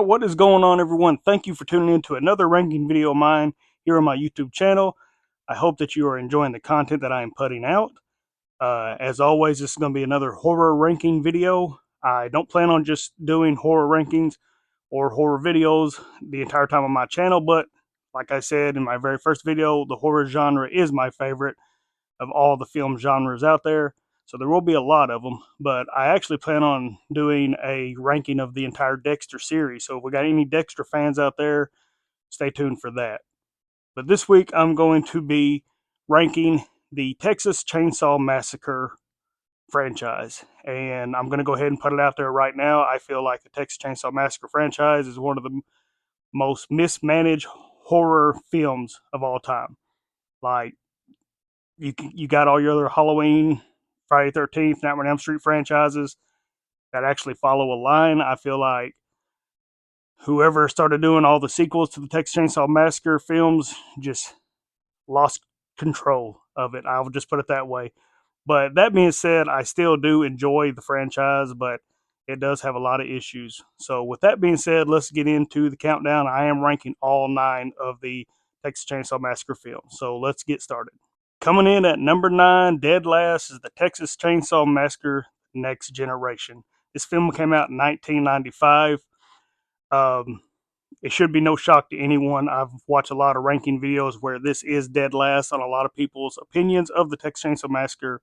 What is going on, everyone? Thank you for tuning in to another ranking video of mine here on my YouTube channel. I hope that you are enjoying the content that I am putting out. As always, this is going to be another horror ranking video. I don't plan on just doing horror rankings or horror videos the entire time on my channel, but like I said in my very first video, the horror genre is my favorite of all the film genres out there. So there will be a lot of them, but I actually plan on doing a ranking of the entire Dexter series. So if we got any Dexter fans out there, stay tuned for that. But this week I'm going to be ranking the Texas Chainsaw Massacre franchise. And I'm going to go ahead and put it out there right now. I feel like the Texas Chainsaw Massacre franchise is one of the most mismanaged horror films of all time. Like, you got all your other Halloween, Friday 13th, Nightmare on Elm Street franchises that actually follow a line. I feel like whoever started doing all the sequels to the Texas Chainsaw Massacre films just lost control of it. I'll just put it that way. But that being said, I still do enjoy the franchise, but it does have a lot of issues. So with that being said, let's get into the countdown. I am ranking all 9 of the Texas Chainsaw Massacre films. So let's get started. Coming in at number 9, dead last, is the Texas Chainsaw Massacre Next Generation. This film came out in 1995. It should be no shock to anyone. I've watched a lot of ranking videos where this is dead last on a lot of people's opinions of the Texas Chainsaw Massacre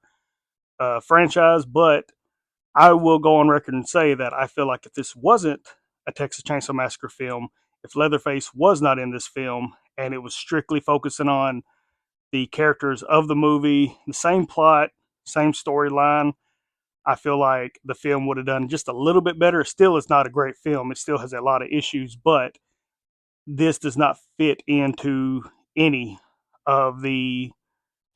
franchise, but I will go on record and say that I feel like if this wasn't a Texas Chainsaw Massacre film, if Leatherface was not in this film, and it was strictly focusing on the characters of the movie, the same plot, same storyline, I feel like the film would have done just a little bit better. Still, it's not a great film. It still has a lot of issues, but this does not fit into any of the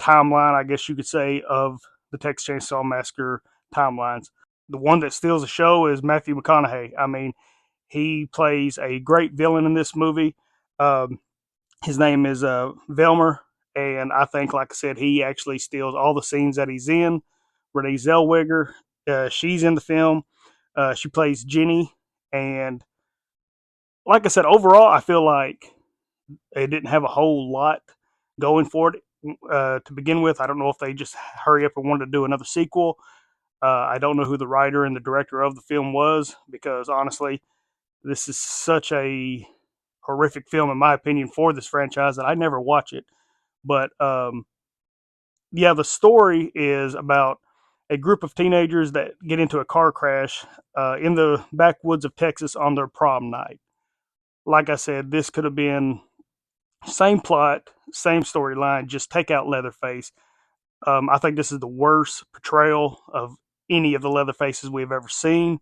timeline, I guess you could say, of the Texas Chainsaw Massacre timelines. The one that steals the show is Matthew McConaughey. I mean, he plays a great villain in this movie. His name is Velmer, and I think, like I said, he actually steals all the scenes that he's in. Renee Zellweger, she's in the film. She plays Jenny, and like I said, overall, I feel like it didn't have a whole lot going for it to begin with. I don't know if they just hurry up and wanted to do another sequel. I don't know who the writer and the director of the film was, because honestly, this is such a horrific film, in my opinion, for this franchise that I never watch it. But yeah, the story is about a group of teenagers that get into a car crash in the backwoods of Texas on their prom night. Like I said, this could have been same plot, same storyline, just take out Leatherface. I think this is the worst portrayal of any of the Leatherfaces we've ever seen.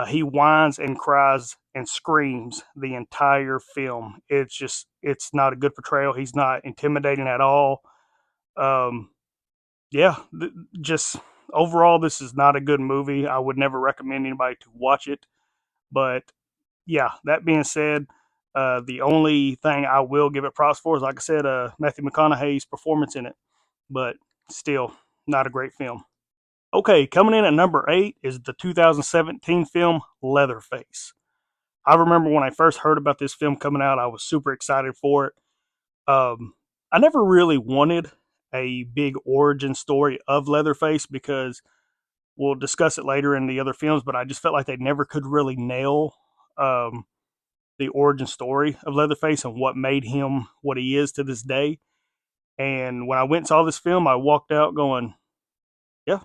He whines and cries and screams the entire film. It's not a good portrayal. He's not intimidating at all. Um, yeah, just overall, this is not a good movie. I would never recommend anybody to watch it. But yeah, that being said, the only thing I will give it props for is, like I said, Matthew McConaughey's performance in it. But still, not a great film. Okay, coming in at number 8 is the 2017 film Leatherface. I remember when I first heard about this film coming out, I was super excited for it. I never really wanted a big origin story of Leatherface, because we'll discuss it later in the other films, but I just felt like they never could really nail um, the origin story of Leatherface and what made him what he is to this day. And when I went and saw this film, I walked out going, yeah,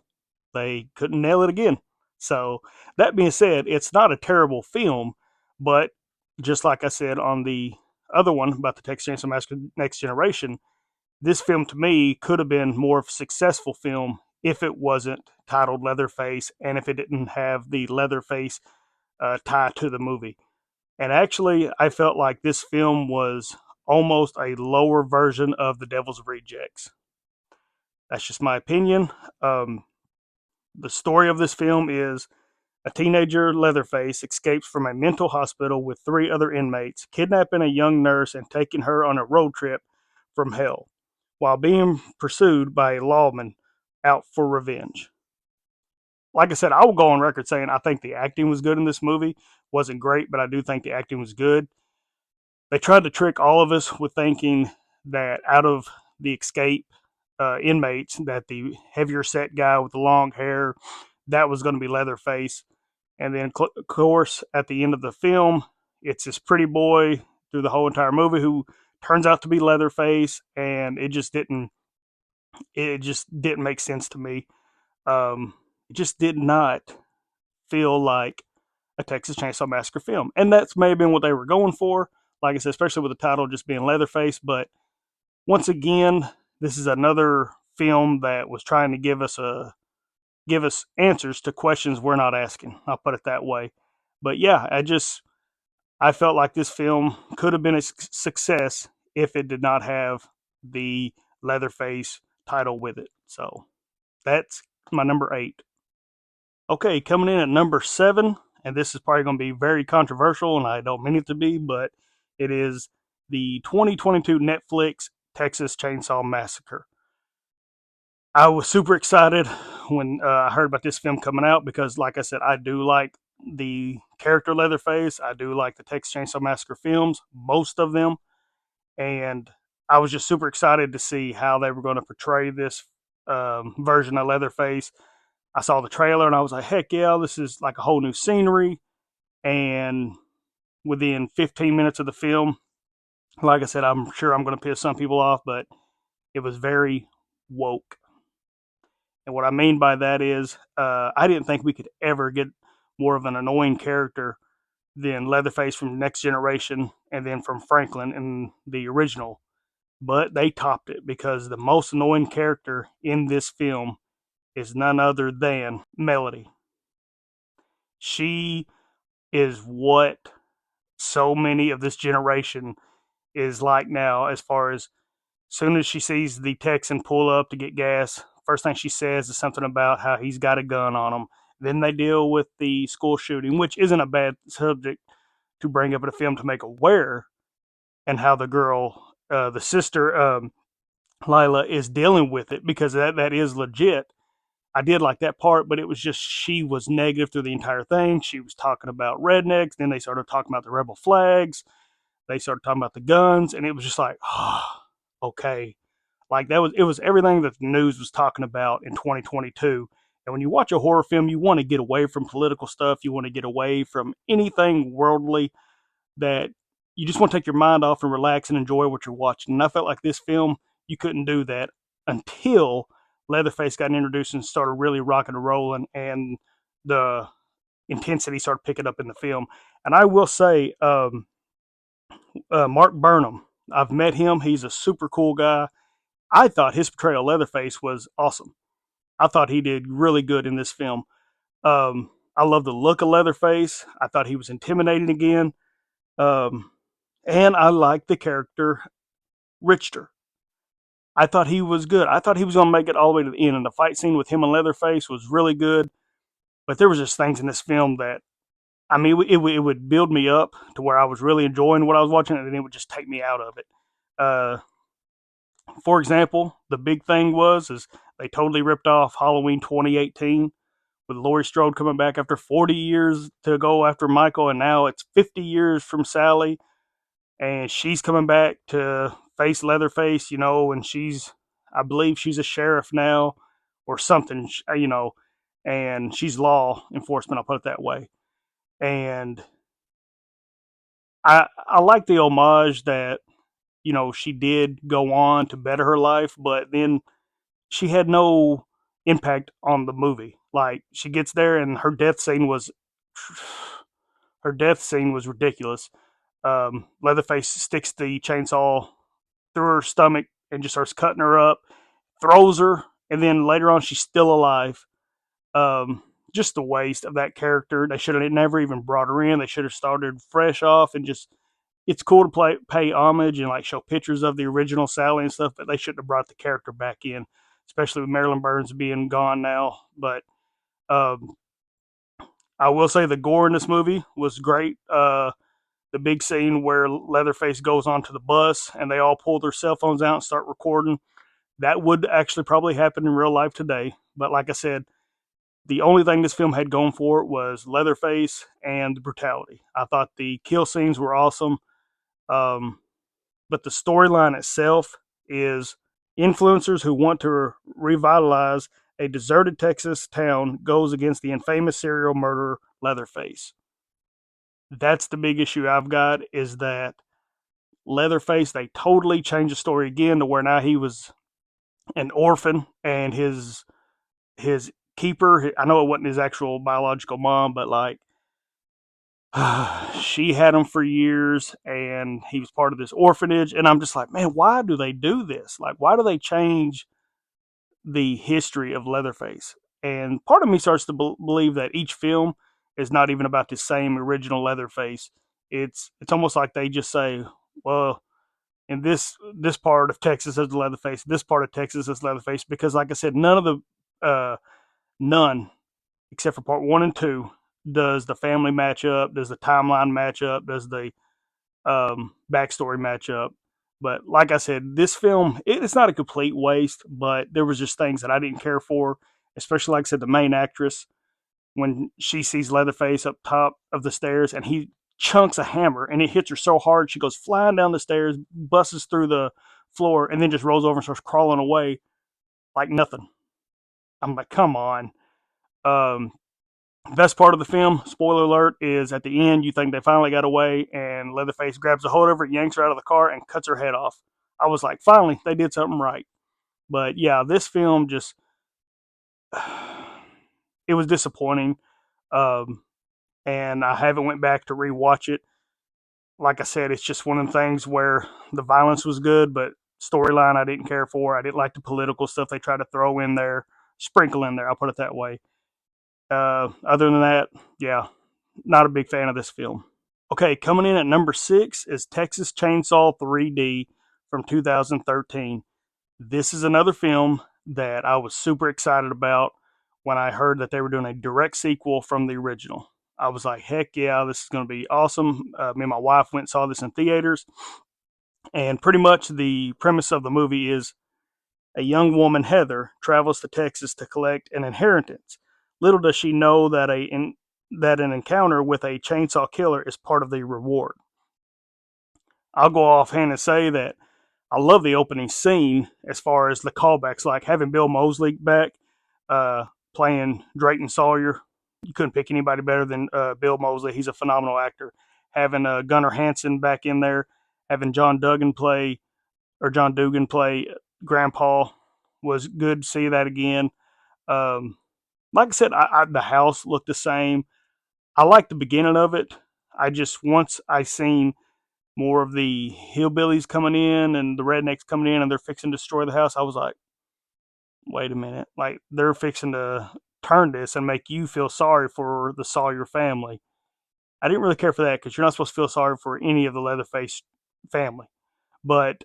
they couldn't nail it again. So, that being said, it's not a terrible film, but just like I said on the other one about the Texas Chainsaw Massacre Next Generation, this film to me could have been more of a successful film if it wasn't titled Leatherface, and if it didn't have the Leatherface tie to the movie. And actually, I felt like this film was almost a lower version of The Devil's Rejects. That's just my opinion. The story of this film is a teenager, Leatherface, escapes from a mental hospital with 3 other inmates, kidnapping a young nurse and taking her on a road trip from hell, while being pursued by a lawman out for revenge. Like I said, I will go on record saying I think the acting was good in this movie, wasn't great, but I do think the acting was good. They tried to trick all of us with thinking that out of the escape inmates, that the heavier set guy with the long hair, that was going to be Leatherface. And then, of course, at the end of the film, it's this pretty boy through the whole entire movie who turns out to be Leatherface, and it just didn't make sense to me. It just did not feel like a Texas Chainsaw Massacre film, and that's may have been what they were going for. Like I said, especially with the title just being Leatherface. But once again, this is another film that was trying to give us answers to questions we're not asking. I'll put it that way. But yeah, I felt like this film could have been a success if it did not have the Leatherface title with it. So that's my number 8. Okay, coming in at number 7, and this is probably going to be very controversial, and I don't mean it to be, but it is the 2022 Netflix Texas Chainsaw Massacre. I was super excited when I heard about this film coming out because, like I said, I do like the character Leatherface. I do like the Texas Chainsaw Massacre films, most of them, and I was just super excited to see how they were going to portray this version of Leatherface. I saw the trailer and I was like, heck yeah, this is like a whole new scenery. And within 15 minutes of the film, like I said, I'm sure I'm going to piss some people off, but it was very woke. And what I mean by that is, I didn't think we could ever get more of an annoying character than Leatherface from Next Generation and then from Franklin in the original. But they topped it because the most annoying character in this film is none other than Melody. She is what so many of this generation is like now, as far as soon as she sees the Texan pull up to get gas, first thing she says is something about how he's got a gun on him. Then they deal with the school shooting, which isn't a bad subject to bring up in a film to make aware, and how the girl, the sister, Lila, is dealing with it because that is legit. I did like that part, but it was just she was negative through the entire thing. She was talking about rednecks, then they started talking about the rebel flags, they started talking about the guns, and it was just like, oh, okay. Like that was it was everything that the news was talking about in 2022. And when you watch a horror film, you want to get away from political stuff. You want to get away from anything worldly, that you just want to take your mind off and relax and enjoy what you're watching. And I felt like this film, you couldn't do that until Leatherface got introduced and started really rocking and rolling, and the intensity started picking up in the film. And I will say, Mark Burnham, I've met him. He's a super cool guy. I thought his portrayal of Leatherface was awesome. I thought he did really good in this film. I love the look of Leatherface. I thought he was intimidating again. Um, and I liked the character Richter. I thought he was good. I thought he was going to make it all the way to the end. And the fight scene with him and Leatherface was really good. But there was just things in this film that, I mean, it would build me up to where I was really enjoying what I was watching, and then it would just take me out of it. Uh, for example, the big thing is they totally ripped off Halloween 2018 with Laurie Strode coming back after 40 years to go after Michael, and now it's 50 years from Sally, and she's coming back to face Leatherface, and I believe she's a sheriff now or something, and she's law enforcement, I'll put it that way. And I like the homage that, she did go on to better her life, but then she had no impact on the movie. Like, she gets there and her death scene was ridiculous. Leatherface sticks the chainsaw through her stomach and just starts cutting her up, throws her, and then later on she's still alive. Just the waste of that character. They should have never even brought her in. They should have started fresh off and just. It's cool to pay homage and like show pictures of the original Sally and stuff, but they shouldn't have brought the character back in, especially with Marilyn Burns being gone now. But um, I will say the gore in this movie was great. The big scene where Leatherface goes onto the bus and they all pull their cell phones out and start recording. That would actually probably happen in real life today. But like I said, The only thing this film had going for it was Leatherface and the brutality. I thought the kill scenes were awesome, um, but the storyline itself is influencers who want to revitalize a deserted Texas town goes against the infamous serial murderer Leatherface. That's the big issue I've got, is that Leatherface, they totally changed the story again to where now he was an orphan, and his keeper, I know it wasn't his actual biological mom, but like she had him for years, and he was part of this orphanage. And I'm just like, man, why do they do this? Like, why do they change the history of Leatherface? And part of me starts to believe that each film is not even about the same original Leatherface. It's almost like they just say, well, in this part of Texas is Leatherface, this part of Texas is Leatherface, because like I said, none except for part 1 and 2 does the family match up, does the timeline match up, does the backstory match up. But like I said, this film, it's not a complete waste, but there was just things that I didn't care for, especially like I said, the main actress, when she sees Leatherface up top of the stairs and he chunks a hammer and it hits her so hard she goes flying down the stairs, busts through the floor, and then just rolls over and starts crawling away like nothing. I'm like, come on. Um, Best part of the film, spoiler alert, is at the end you think they finally got away, and Leatherface grabs a hold of her, yanks her out of the car, and cuts her head off. I was like, finally, they did something right. But yeah, this film just it was disappointing, um, and I haven't went back to rewatch it. Like I said, it's just one of the things where the violence was good, but storyline I didn't care for. I didn't like the political stuff they tried to throw in there, sprinkle in there. I'll put it that way. Other than that, yeah, not a big fan of this film. Okay, coming in at number 6 is Texas Chainsaw 3D from 2013. This is another film that I was super excited about when I heard that they were doing a direct sequel from the original. I was like, heck yeah, this is going to be awesome. Me and my wife went and saw this in theaters. And pretty much the premise of the movie is a young woman, Heather, travels to Texas to collect an inheritance. Little does she know that that an encounter with a chainsaw killer is part of the reward. I'll go offhand and say that I love the opening scene as far as the callbacks, like having Bill Moseley back uh, playing Drayton Sawyer. You couldn't pick anybody better than Bill Moseley. He's a phenomenal actor. Having Gunnar Hansen back in there, having John Dugan play Grandpa was good to see that again. Um, like I said, the house looked the same. I liked the beginning of it. I just once I seen more of the hillbillies coming in and the rednecks coming in and they're fixing to destroy the house, I was like, wait a minute. Like, they're fixing to turn this and make you feel sorry for the Sawyer family. I didn't really care for that because you're not supposed to feel sorry for any of the Leatherface family. But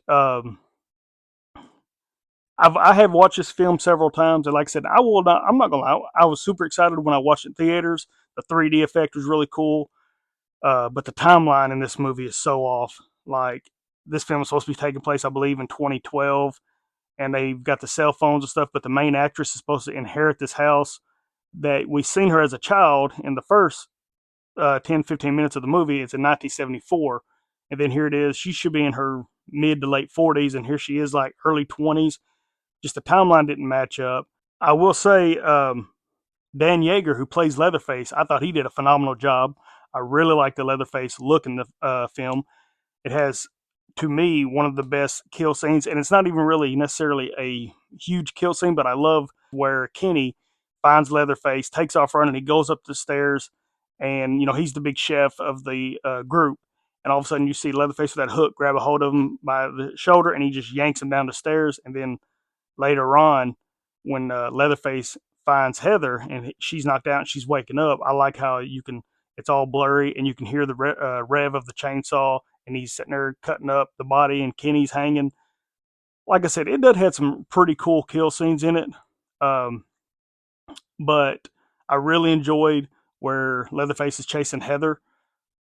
I have watched this film several times, and like I said, I'm not gonna lie. I was super excited when I watched it in theaters. The 3D effect was really cool, but the timeline in this movie is so off. Like, this film was supposed to be taking place, I believe, in 2012, and they've got the cell phones and stuff. But the main actress is supposed to inherit this house that we seen her as a child in the first 10-15 minutes of the movie. It's in 1974, and then here it is. She should be in her mid to late 40s, and here she is like early 20s. Just the timeline didn't match up. I will say, Dan Yeager, who plays Leatherface, I thought he did a phenomenal job. I really like the Leatherface look in the film. It has, to me, one of the best kill scenes, and it's not even really necessarily a huge kill scene, but I love where Kenny finds Leatherface, takes off running, he goes up the stairs, and he's the big chef of the group. And all of a sudden, you see Leatherface with that hook grab a hold of him by the shoulder, and he just yanks him down the stairs. And then later on, when Leatherface finds Heather and she's knocked out and she's waking up, I like how it's all blurry and you can hear the rev of the chainsaw, and he's sitting there cutting up the body and Kenny's hanging. Like I said, it does have some pretty cool kill scenes in it. Um, but I really enjoyed where Leatherface is chasing Heather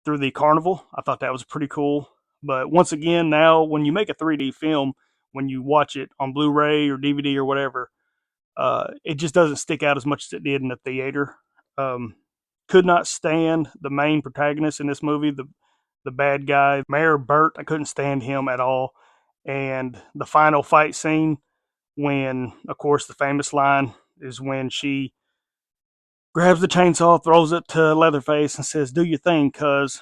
through the carnival. I thought that was pretty cool. But once again, now when you make a 3D film, when you watch it on Blu-ray or DVD or whatever, It just doesn't stick out as much as it did in the theater. Um, could not stand the main protagonist in this movie, the bad guy, Mayor Burt. I couldn't stand him at all. And the final fight scene, when, of course, the famous line is when she grabs the chainsaw, throws it to Leatherface, and says, "Do your thing, cuz."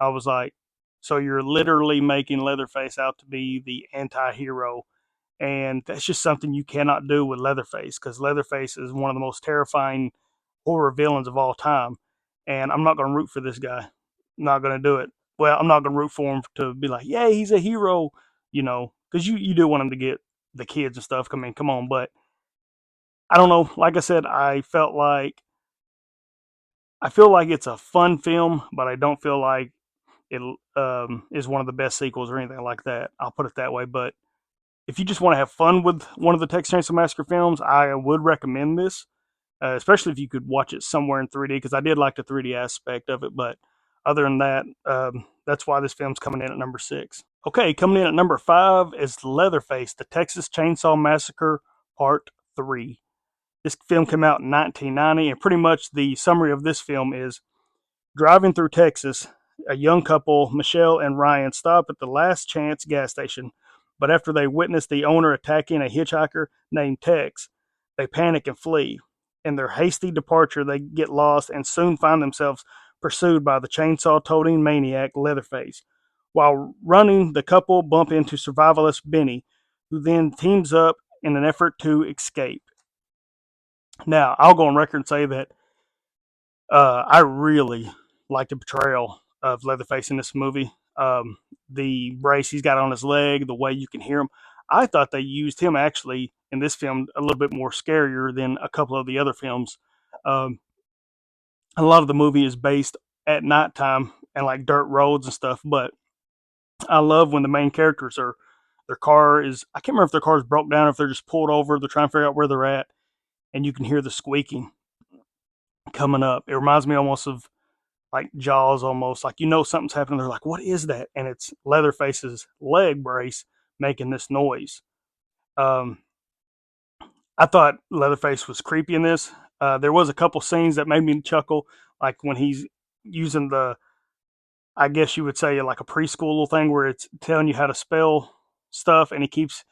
I was like, so you're literally making Leatherface out to be the anti hero. And that's just something you cannot do with Leatherface, because Leatherface is one of the most terrifying horror villains of all time. And I'm not going to root for this guy. I'm not going to do it. Well, I'm not going to root for him to be like, yeah, he's a hero, because you do want him to get the kids and stuff. I mean, come on. But I don't know. Like I said, I feel like it's a fun film, but I don't feel like it is one of the best sequels or anything like that. I'll put it that way. But if you just want to have fun with one of the Texas Chainsaw Massacre films, I would recommend this, especially if you could watch it somewhere in 3D, because I did like the 3D aspect of it. But other than that, that's why this film's coming in at number 6. Okay, coming in at number 5 is Leatherface, the Texas Chainsaw Massacre Part 3. This film came out in 1990, and pretty much the summary of this film is: driving through Texas, a young couple, Michelle and Ryan, stop at the Last Chance gas station. But after they witness the owner attacking a hitchhiker named Tex, they panic and flee. In their hasty departure, they get lost and soon find themselves pursued by the chainsaw toting maniac Leatherface. While running, the couple bump into survivalist Benny, who then teams up in an effort to escape. Now, I'll go on record and say that I really like the portrayal of Leatherface in this movie. The brace he's got on his leg, the way you can hear him. I thought they used him actually in this film a little bit more scarier than a couple of the other films. Um, a lot of the movie is based at nighttime and like dirt roads and stuff, but I love when the main characters are, their car is, I can't remember if their car is broke down or if they're just pulled over, they're trying to figure out where they're at, and you can hear the squeaking coming up. It reminds me almost of like Jaws, almost like something's happening. They're like, "What is that?" And it's Leatherface's leg brace making this noise. Um, I thought Leatherface was creepy in this. There was a couple scenes that made me chuckle, like when he's using the, I guess you would say like a preschool little thing where it's telling you how to spell stuff, and he keeps.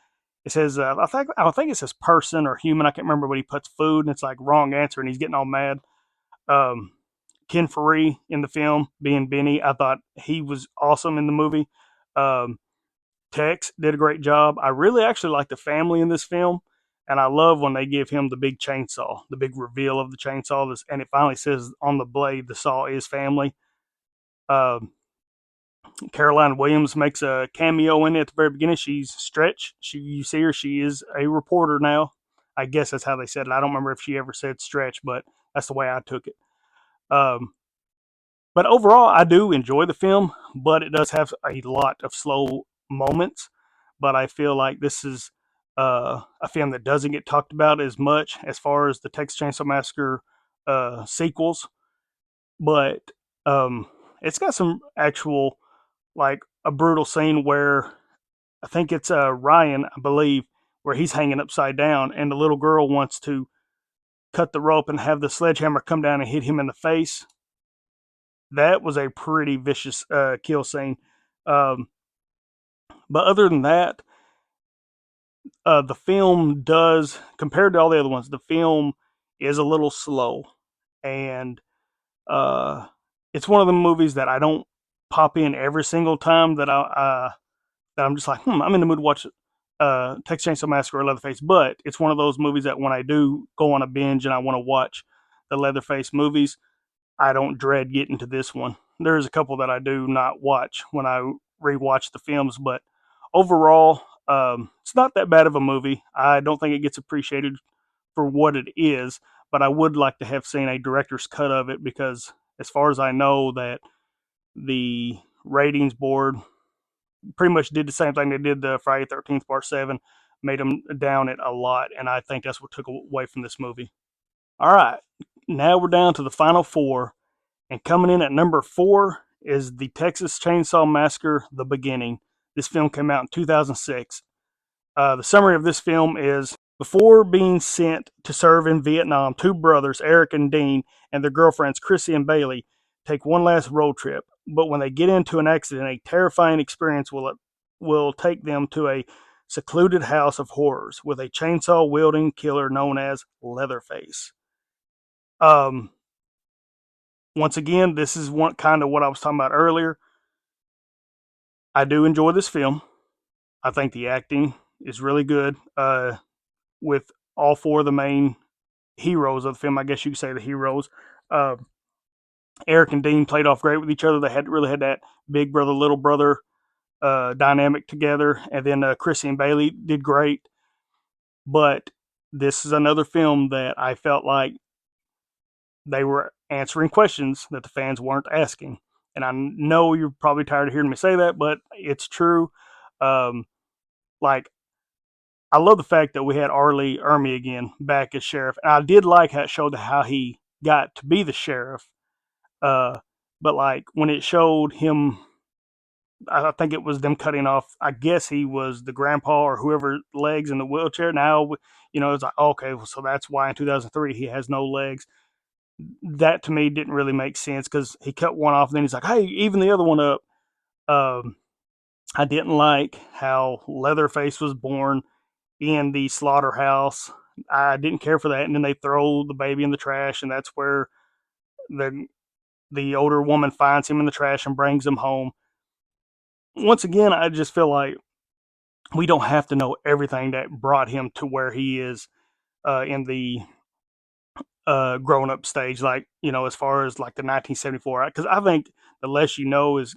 It says, I think it says person or human. I can't remember, but he puts food, and it's like wrong answer, and he's getting all mad. Um, Ken Faree in the film being Benny, I thought he was awesome in the movie. Um, Tex did a great job. I really actually like the family in this film, and I love when they give him the big chainsaw, the big reveal of the chainsaw, and it finally says on the blade, the saw is family. Um, Caroline Williams makes a cameo in it at the very beginning. She's Stretch. You see her. She is a reporter now. I guess that's how they said it. I don't remember if she ever said Stretch, but that's the way I took it. Um, But overall, I do enjoy the film, but it does have a lot of slow moments. But I feel like this is a film that doesn't get talked about as much as far as the Texas Chainsaw Massacre sequels. But it's got some actual, like a brutal scene where I think it's Ryan, I believe, where he's hanging upside down, and the little girl wants to cut the rope and have the sledgehammer come down and hit him in the face. That was a pretty vicious kill scene. Um, but other than that, the film does, compared to all the other ones, the film is a little slow, and uh, it's one of the movies that I don't pop in every single time that I'm just like, I'm in the mood to watch Texas Chainsaw Massacre or Leatherface. But it's one of those movies that when I do go on a binge and I want to watch the Leatherface movies, I don't dread getting to this one. There's a couple that I do not watch when I rewatch the films, but overall, it's not that bad of a movie. I don't think it gets appreciated for what it is, but I would like to have seen a director's cut of it, because, as far as I know, that the ratings board pretty much did the same thing they did the Friday 13th Part 7, made them down it a lot, and I think that's what took away from this movie. All right, now we're down to the final four. And coming in at number 4 is the Texas Chainsaw Massacre: The Beginning. This film came out in 2006. The summary of this film is: Before being sent to serve in Vietnam, two brothers, Eric and Dean, and their girlfriends, Chrissy and Bailey, take one last road trip. But when they get into an accident, a terrifying experience will take them to a secluded house of horrors with a chainsaw wielding killer known as Leatherface. Um, Once again, this is one kind of what I was talking about earlier. I do enjoy this film. I think the acting is really good with all four of the main heroes of the film. I guess you could say the heroes. Uh, Eric and Dean played off great with each other. They had really had that big brother little brother dynamic together, and then Chrissy and Bailey did great. But this is another film that I felt like they were answering questions that the fans weren't asking. And I know you're probably tired of hearing me say that, but it's true. Um, like I love the fact that we had Arlie Ermy again back as sheriff. And I did like how it showed how he got to be the sheriff. Uh, but like when it showed him, I think it was them cutting off. I guess he was the grandpa or whoever legs in the wheelchair. Now, it's like okay, well, so that's why in 2003 he has no legs. That to me didn't really make sense because he cut one off, and then he's like, hey, even the other one up. Um, I didn't like how Leatherface was born in the slaughterhouse. I didn't care for that. And then they throw the baby in the trash, and that's where the the older woman finds him in the trash and brings him home. Once again, I just feel like we don't have to know everything that brought him to where he is in the grown up stage, like as far as like the 1974. Because I think the less you know is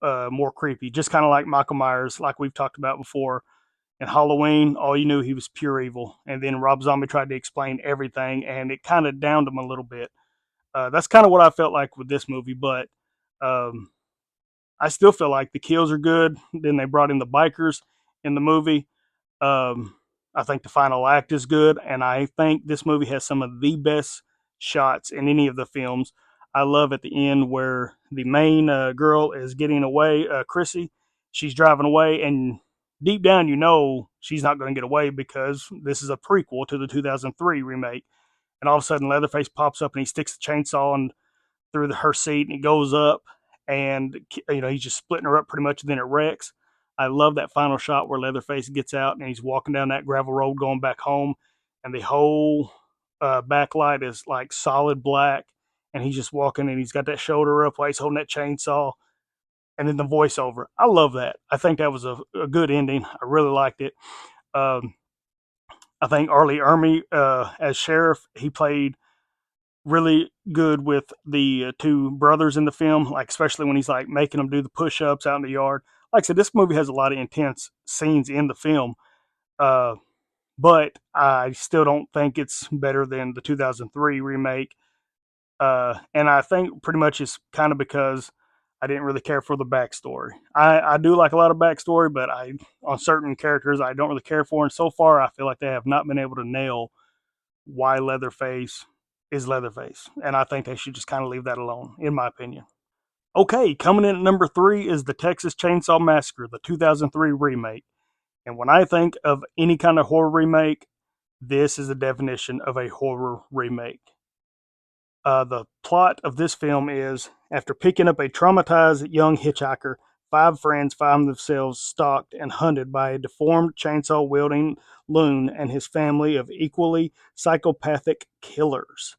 more creepy. Just kind of like Michael Myers, like we've talked about before. In Halloween, all you knew he was pure evil, and then Rob Zombie tried to explain everything, and it kind of downed him a little bit. That's kind of what I felt like with this movie, but um, I still feel like the kills are good. Then they brought in the bikers in the movie. Um, I think the final act is good, and I think this movie has some of the best shots in any of the films. I love at the end where the main girl is getting away, Chrissy. She's driving away, and deep down, she's not going to get away because this is a prequel to the 2003 remake. And all of a sudden, Leatherface pops up and he sticks the chainsaw through her seat and it goes up, and he's just splitting her up pretty much, and then it wrecks. I love that final shot where Leatherface gets out and he's walking down that gravel road going back home, and the whole backlight is like solid black, and he's just walking and he's got that shoulder up while he's holding that chainsaw, and then the voiceover. I love that. I think that was a good ending. I really liked it. Um, I think Arlie Ermy as sheriff, he played really good with the two brothers in the film, like especially when he's like making them do the push-ups out in the yard. Like I said, this movie has a lot of intense scenes in the film, uh, but I still don't think it's better than the 2003 remake. And I think pretty much it's kind of because I didn't really care for the backstory. I do like a lot of backstory, but on certain characters I don't really care for. And so far, I feel like they have not been able to nail why Leatherface is Leatherface. And I think they should just kind of leave that alone, in my opinion. Okay, coming in at number three is the Texas Chainsaw Massacre, the 2003 remake. And when I think of any kind of horror remake, this is the definition of a horror remake. The plot of this film is after picking up a traumatized young hitchhiker, five friends find themselves stalked and hunted by a deformed chainsaw wielding loon and his family of equally psychopathic killers.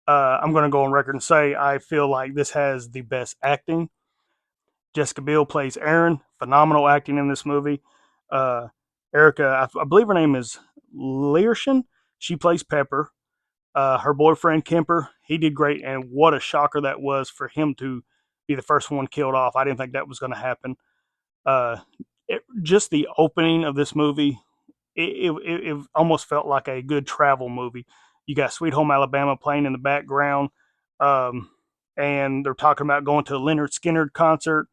I'm going to go on record and say I feel like this has the best acting. Jessica Biel plays Erin, phenomenal acting in this movie. Uh, Erica, I believe her name is Learshan. She plays Pepper. Her boyfriend Kemper, he did great, and what a shocker that was for him to be the first one killed off. I didn't think that was going to happen. Uh, just the opening of this movie, it almost felt like a good travel movie. You got Sweet Home Alabama playing in the background, um, and they're talking about going to a Leonard Skinner concert,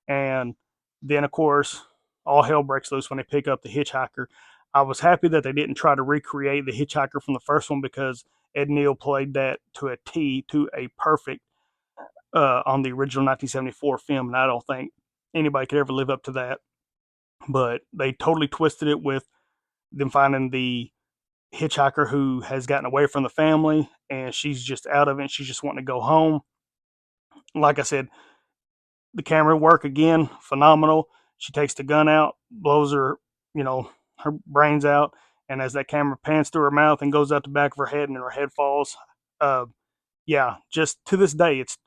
and then of course all hell breaks loose when they pick up the hitchhiker. I was happy that they didn't try to recreate the hitchhiker from the first one because Ed Neal played that to a T, to a perfect on the original 1974 film, and I don't think anybody could ever live up to that. But they totally twisted it with them finding the hitchhiker who has gotten away from the family and she's just out of it. She's just wanting to go home. Like I said, the camera work again, phenomenal. She takes the gun out, blows her, her brains out, and as that camera pans through her mouth and goes out the back of her head and her head falls, uh, yeah, just to this day, it's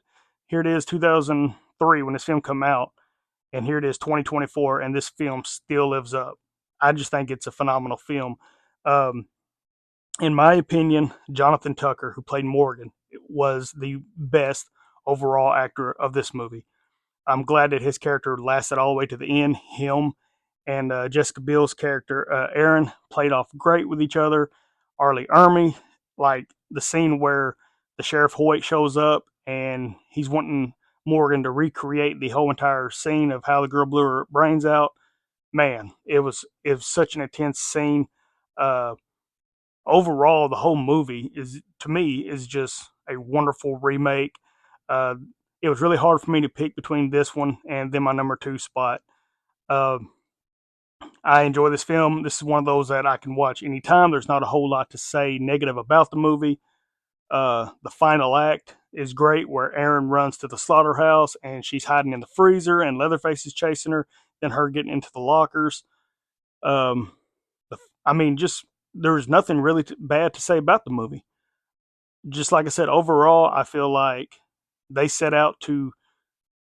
here. It is 2003 when this film come out, and here it is 2024, and this film still lives up. I just think it's a phenomenal film. Um, in my opinion, Jonathan Tucker, who played Morgan, was the best overall actor of this movie. I'm glad that his character lasted all the way to the end. Him and Jessica Biel's character, Aaron, played off great with each other. Arlie Ermy, like the scene where the Sheriff Hoyt shows up and he's wanting Morgan to recreate the whole entire scene of how the girl blew her brains out. Man, it was such an intense scene. Uh, Overall, the whole movie is to me is just a wonderful remake. Uh, it was really hard for me to pick between this one and then my number two spot. Uh, I enjoy this film. This is one of those that I can watch anytime. There's not a whole lot to say negative about the movie. The final act is great, where Erin runs to the slaughterhouse and she's hiding in the freezer, and Leatherface is chasing her. Then her getting into the lockers. Um, I mean, just there's nothing really bad to say about the movie. Just like I said, overall, I feel like they set out to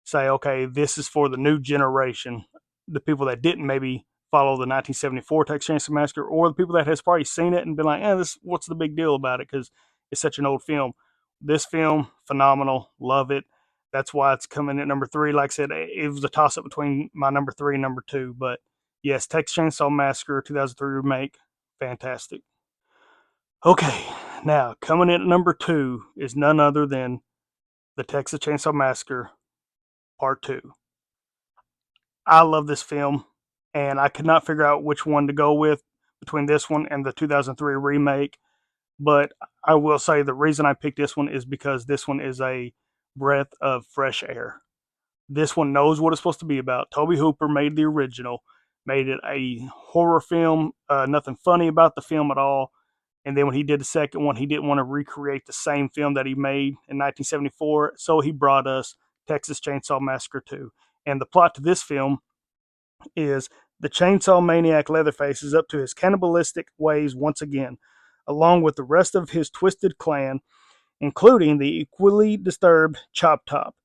say, okay, this is for the new generation, the people that didn't maybe follow the 1974 Texas Chainsaw Massacre, or the people that has probably seen it and been like, this what's the big deal about it because it's such an old film. This film, phenomenal, love it. That's why it's coming at number three. Like I said, it was a toss up between my number three and number two, but yes, Texas Chainsaw Massacre 2003 remake, fantastic. Okay, now coming in at number two is none other than the Texas Chainsaw Massacre Part Two. I love this film, and I could not figure out which one to go with between this one and the 2003 remake. But I will say the reason I picked this one is because this one is a breath of fresh air. This one knows what it's supposed to be about. Toby Hooper made the original, made it a horror film, nothing funny about the film at all. And then when he did the second one, he didn't want to recreate the same film that he made in 1974. So he brought us Texas Chainsaw Massacre 2. And the plot to this film is the chainsaw maniac Leatherface is up to his cannibalistic ways once again, along with the rest of his twisted clan, including the equally disturbed Chop Top.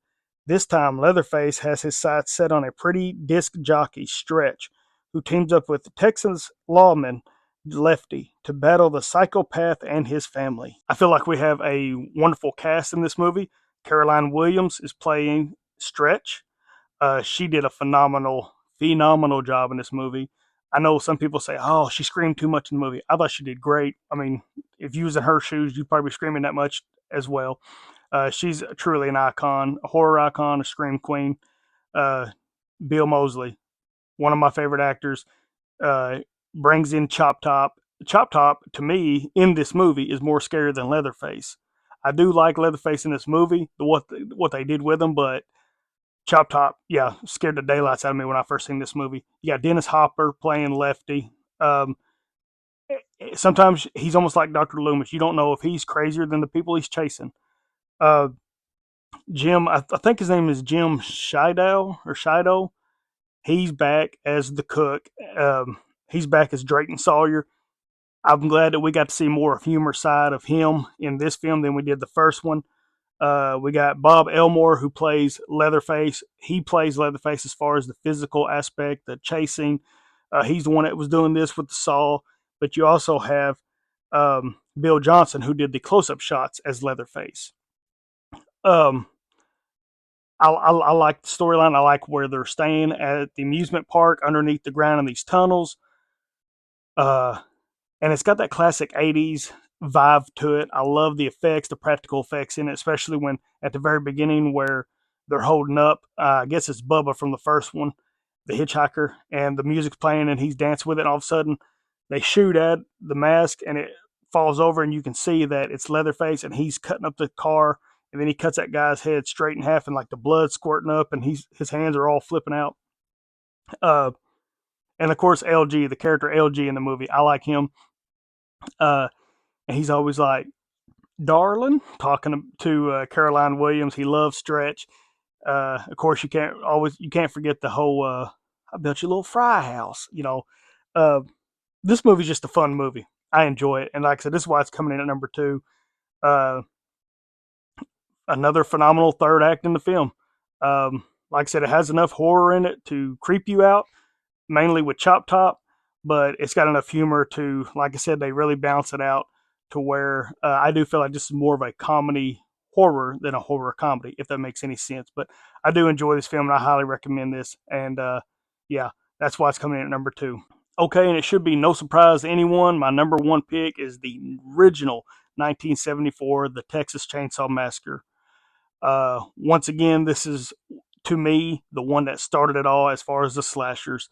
This time, Leatherface has his sights set on a pretty disc jockey, Stretch, who teams up with Texas lawman Lefty to battle the psychopath and his family. I feel like we have a wonderful cast in this movie. Caroline Williams is playing Stretch. She did a phenomenal job in this movie. I know some people say, "Oh, she screamed too much in the movie." I thought she did great. I mean, if you was in her shoes, you'd probably be screaming that much as well. She's truly an icon, a horror icon, a scream queen. Uh, Bill Moseley, one of my favorite actors, uh, brings in Chop Top. Chop Top, to me, in this movie, is more scary than Leatherface. I do like Leatherface in this movie, what they did with him, but Chop Top, yeah, scared the daylights out of me when I first seen this movie. You got Dennis Hopper playing Lefty. Um, Sometimes he's almost like Dr. Loomis. You don't know if he's crazier than the people he's chasing. Uh, Jim, I think his name is Jim Shido. He's back as the cook. He's back as Drayton Sawyer. I'm glad that we got to see more of humor side of him in this film than we did the first one. We got Bob Elmore who plays Leatherface. He plays Leatherface as far as the physical aspect, the chasing. He's the one that was doing this with the saw. But you also have Bill Johnson who did the close-up shots as Leatherface. Um, I like the storyline. I like where they're staying at the amusement park underneath the ground in these tunnels. Uh, and it's got that classic 80s vibe to it. I love the effects, the practical effects in it, especially when at the very beginning where they're holding up, I guess it's Bubba from the first one, the hitchhiker, and the music's playing and he's dancing with it. And all of a sudden, they shoot at the mask and it falls over, and you can see that it's Leatherface and he's cutting up the car. And then he cuts that guy's head straight in half, and like the blood squirting up, and his hands are all flipping out. Uh, And of course, LG, the character LG in the movie, I like him. Uh, and he's always like, "Darling," talking to Caroline Williams. He loves Stretch. Of course, you can't forget the whole "I built you a little fry house." Uh, this movie's just a fun movie. I enjoy it, and like I said, this is why it's coming in at number two. Uh, Another phenomenal third act in the film. Like I said, it has enough horror in it to creep you out, mainly with Chop Top, but it's got enough humor to, like I said, they really balance it out to where I do feel like this is more of a comedy horror than a horror comedy, if that makes any sense. But I do enjoy this film, and I highly recommend this. And yeah, that's why it's coming in at number two. Okay, and it should be no surprise to anyone. My number one pick is the original 1974, The Texas Chainsaw Massacre. Once again, this is to me the one that started it all as far as the slashers.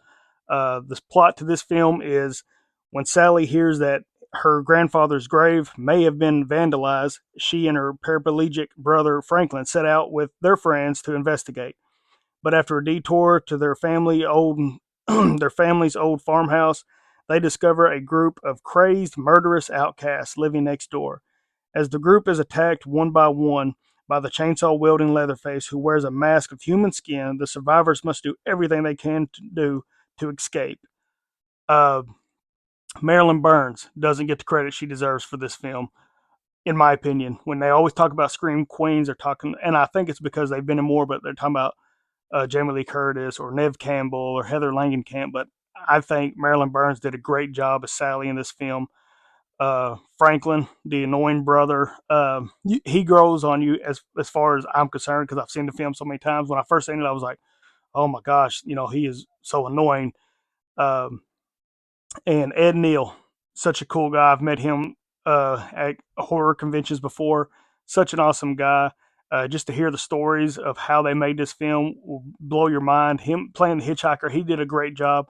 The plot to this film is when Sally hears that her grandfather's grave may have been vandalized, she and her paraplegic brother Franklin set out with their friends to investigate. But after a detour to their family's old farmhouse, they discover a group of crazed, murderous outcasts living next door. As the group is attacked one by one by the chainsaw wielding Leatherface, who wears a mask of human skin, the survivors must do everything they can to do to escape. Uh, Marilyn Burns doesn't get the credit she deserves for this film, in my opinion. When they always talk about Scream Queens, they're talking, and I think it's because they've been in more, but they're talking about Jamie Lee Curtis or Neve Campbell or Heather Langenkamp. But I think Marilyn Burns did a great job as Sally in this film. Franklin, the annoying brother, he grows on you as far as I'm concerned because I've seen the film so many times. When I first seen it, I was like, "Oh my gosh, he is so annoying." Um, and Ed Neal, such a cool guy. I've met him at horror conventions before. Such an awesome guy. Just to hear the stories of how they made this film will blow your mind. Him playing the hitchhiker, he did a great job.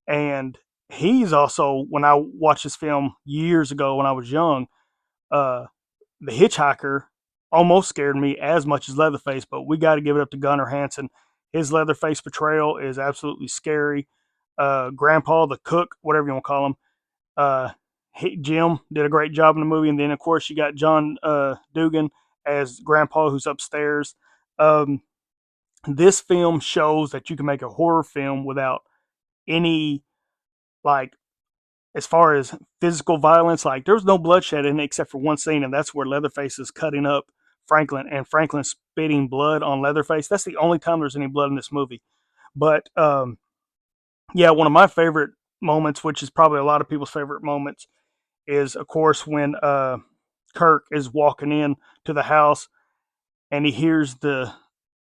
And he's also, when I watched this film years ago when I was young, uh, the hitchhiker almost scared me as much as Leatherface, but we got to give it up to Gunnar Hansen. His Leatherface portrayal is absolutely scary. Grandpa, the cook, whatever you want to call him, uh, Jim did a great job in the movie. And then, of course, you got John Dugan as Grandpa, who's upstairs. Um, this film shows that you can make a horror film without any, like, as far as physical violence, like there's no bloodshed in it except for one scene, and that's where Leatherface is cutting up Franklin and Franklin spitting blood on Leatherface. That's the only time there's any blood in this movie. But yeah, one of my favorite moments, which is probably a lot of people's favorite moments, is of course when Kirk is walking in to the house and he hears the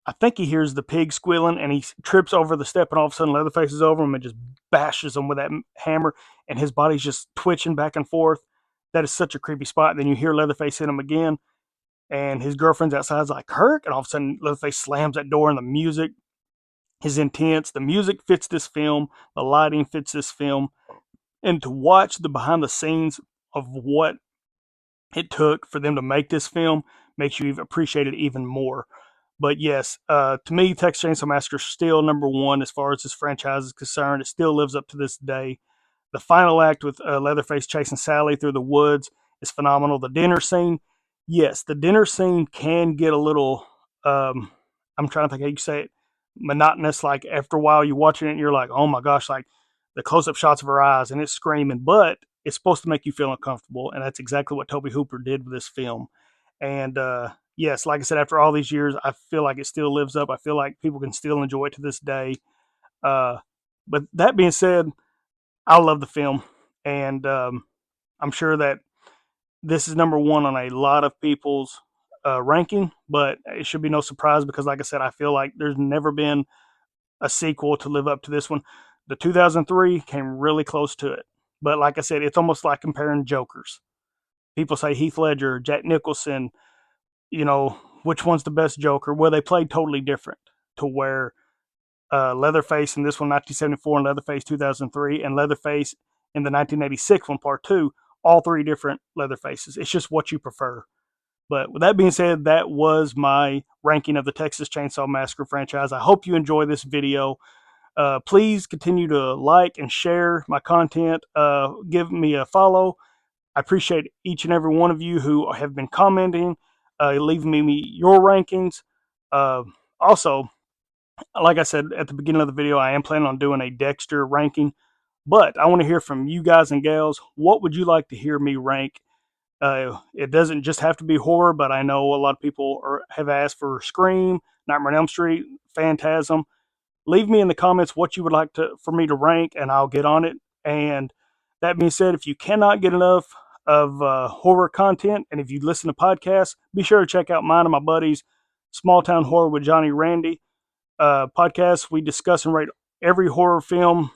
I think he hears the pig squealing and he trips over the step and all of a sudden Leatherface is over him and just bashes him with that hammer and his body's just twitching back and forth. That is such a creepy spot. And then you hear Leatherface hit him again and his girlfriend's outside is like, Kirk. And all of a sudden Leatherface slams that door and the music is intense. The music fits this film. The lighting fits this film. And to watch the behind the scenes of what it took for them to make this film makes you appreciate it even more. But yes, to me, Texas Chainsaw Massacre is still number one as far as this franchise is concerned. It still lives up to this day. The final act with Leatherface chasing Sally through the woods is phenomenal. The dinner scene, yes, the dinner scene can get a little, I'm trying to think how you say it, monotonous. Like after a while, you're watching it and you're like, oh my gosh, like the close up shots of her eyes and it's screaming, but it's supposed to make you feel uncomfortable. And that's exactly what Toby Hooper did with this film. And yes, like I said, after all these years, I feel like it still lives up. I feel like people can still enjoy it to this day. Uh, but that being said, I love the film, and I'm sure that this is number one on a lot of people's ranking. But it should be no surprise because, like I said, I feel like there's never been a sequel to live up to this one. The 2003 came really close to it, but like I said, it's almost like comparing Jokers. People say Heath Ledger, Jack Nicholson, which one's the best Joker? Well, they played totally different to where Leatherface in this one, 1974, and Leatherface 2003, and Leatherface in the 1986 one, part two, all three different Leatherfaces. It's just what you prefer. But with that being said, that was my ranking of the Texas Chainsaw Massacre franchise. I hope you enjoy this video. Please continue to like and share my content. Give me a follow. I appreciate each and every one of you who have been commenting, leaving me your rankings. Uh, Also, like I said at the beginning of the video, I am planning on doing a Dexter ranking, but I want to hear from you guys and gals. What would you like to hear me rank? It doesn't just have to be horror, but I know a lot of people have asked for Scream, Nightmare on Elm Street, Phantasm. Leave me in the comments what you would like for me to rank, and I'll get on it. And that being said, if you cannot get enough of horror content, and if you listen to podcasts, be sure to check out mine and my buddies, Small Town Horror with Johnny Randy podcast. We discuss and rate every horror film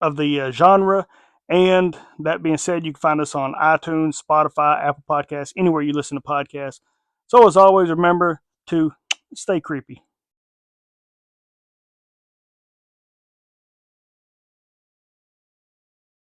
of the genre. And that being said, you can find us on iTunes, Spotify, Apple Podcasts, anywhere you listen to podcasts. So as always, remember to stay creepy.